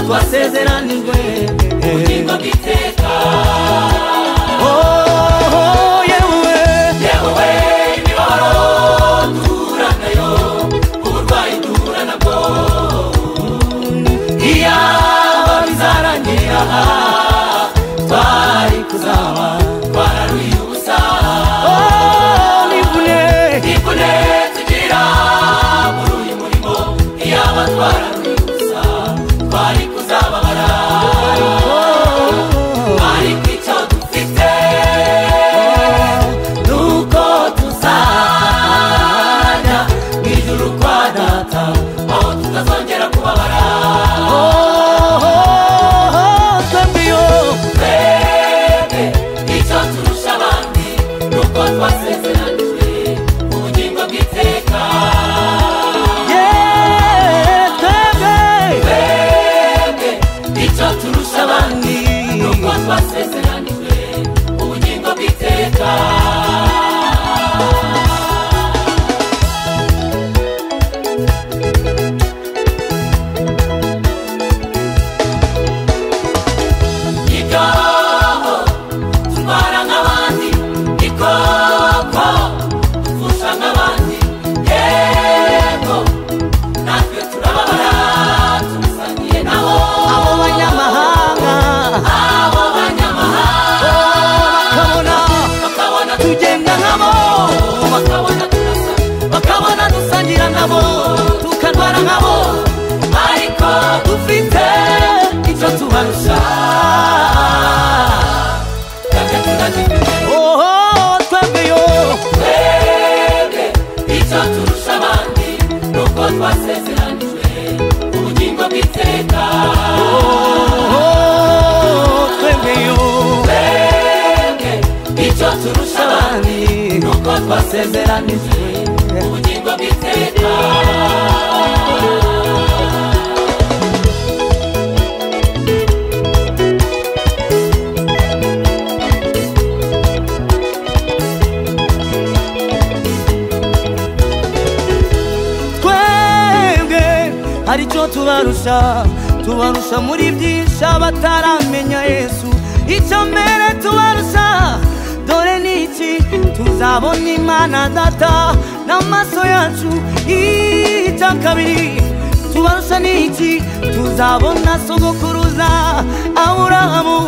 twasezeranijwe ubugingo bw'iteka. Yewe imibabaro duhura nayo, uburwayi duhura nabwo, iyaba bizarangira twari kuzaba twararuye ubusa. Nivune tugira muri uyu murimo, iyaba twararuye ubusa twari kuzababara. Ariko icyo dufite nuko tuzajya mu ijuru kwa Data, aho tutazongera kubabara. Twebwe icyo turusha abandi nuko twasezeranijwe ubugingo bw'iteka. Icyo turusha abandi nuko twasezeranijwe ubugingo bw'iteka. Nibyo turwara nk'abandi, ni koko dupfusha nk'abandi, yego natwe turababara tubisangiye nabo. Abo banyamahanga bakabona tugenda nkabo, bakabona turasa, bakabona dusangira nabo, tukarwara nkabo, ariko dufite icyo tubarusha. Twebwe icyo turusha abandi nuko twasezeranijwe ubugingo bw'iteka. Twebwe icyo turusha abandi nuko twasezeranijwe ubugingo bw'iteka. Hari icyo tubarusha muri byinshi abataramenya Yesu. Icyo mbere tubarusha dore ni iki, tuzabona Imana Data n'amaso yacu. Icya kabiri tubarusha ni iki, tuzabona sogokuruza Aburahamu